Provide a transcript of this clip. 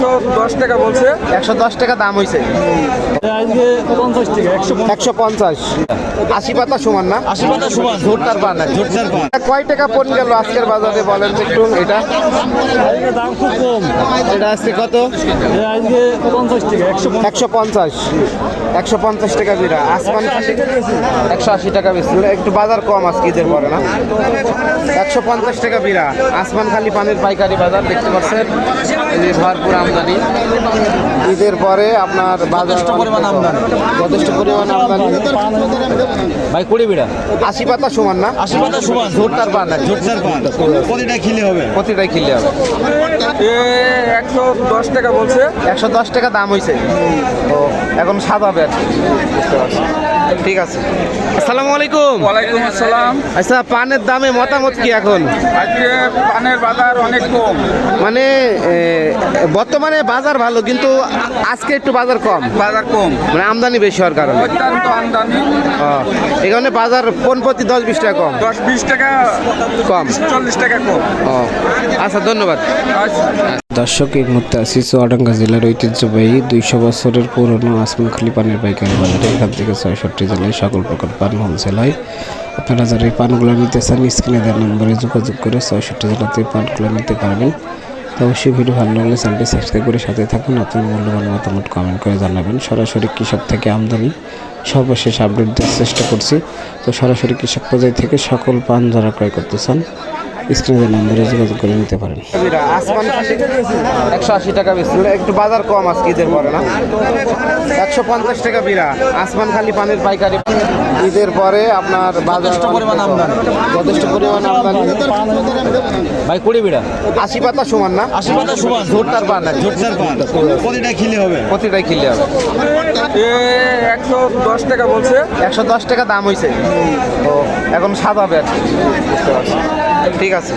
110 টাকা বলছে। 110 টাকা দাম হয়েছে। আজকে 50 টাকা 150। 80 পাতা সমান না? 80 পাতা সমান। ঝোরটার পান নাকি? ঝোরটার পান। কয় টাকা পণ গেল আজকের বাজারে বলেন তো একটু এটা? আজকে দাম খুব কম। এটা আজকে কত? আজকে 50 টাকা 150। 150 টাকা বিরা। আসমান 180 টাকা বেশি। একটু বাজার কম আজকে ঈদের পরে না? 150 টাকা বিরা। আসমান খালি পানির পাইকারি বাজার দেখতে পাচ্ছেন, এই ভরপুর আমদানি। ঈদের পরে আপনার বাজার যথেষ্ট পরিমাণ আমদানি। ভাই 20 বিড়া। 80 পাতা সমান না? 80 পাতা সমান। ঝোরটার পান নাকি? ঝোরটার পান। প্রতিটা খিলে হবে। প্রতিটাই কিনলে হবে। 110 টাকা বলছে। 110 টাকা দাম হয়েছে। ও এখন সাদা হবে আর কি। বুঝতে পারছি। ঠিক আছে। আসসালামু আলাইকুম। ওয়ালাইকুম আসসালাম। আচ্ছা, পানের দামে মতামত কি এখন? আজকে পানের বাজার অনেক কম। মানে বর্তমানে বাজার ভালো, কিন্তু আজকে একটু বাজার কম। বাজার কম মানে আমদানি বেশি হওয়ার কারণে। অত্যন্ত আমদানি। এই কারণে বাজার পণ প্রতি 10-20 টাকা কম। 10-20 টাকা কম। 40 টাকা কম। আচ্ছা, ধন্যবাদ। আচ্ছা। দর্শক, এই মুহূর্তে আছি চুয়াডাঙ্গা জেলার ঐতিহ্যবাহী 200 বছরের পুরনো আসমানখালি পানের পাইকারি বাজারে। এখান থেকে ৬৬ জেলায় সকল প্রকার পান হোলসেল হয়। আপনারা যারা এই পানগুলো নিতে চান, স্ক্রিনে দেওয়া নম্বরে যোগাযোগ করে ৬৬ জেলাতে পানগুলো নিতে পারবেন। তো অবশ্যই ভিডিও ভালো লাগলে চ্যানেলটি সাবস্ক্রাইব করে সাথে থাকুন। আপনার মূল্যবান মতামত কমেন্ট করে জানাবেন। সরাসরি কৃষক থেকে আমদানি সর্বশেষ আপডেট দেওয়ার চেষ্টা করছি। তো সরাসরি কৃষক পর্যায় থেকে সকল পান যারা ক্রয় করতে চান, স্ক্রিনের নম্বরে যোগাযোগ করে নিতে পারেন। আসমান 180 টাকা বেশি। একটু বাজার কম আজকে ঈদের পরে না? 150 টাকা বিরা। আসমান খালি পানির পাইকারি। ঈদের পরে আপনার বাজার যথেষ্ট পরিমাণ আমদানি। ভাই 20 বিড়া। 80 পাতা সমান না? 80 পাতা সমান। ঝোরটার পান নাকি? ঝোরটার পান। প্রতিটা খিলে হবে। প্রতিটাই কিনলে হবে। 110 টাকা বলছে। 110 টাকা দাম হয়েছে। ও এখন সাদা হবে আর কি। বুঝতে পারছি। ঠিক আছে।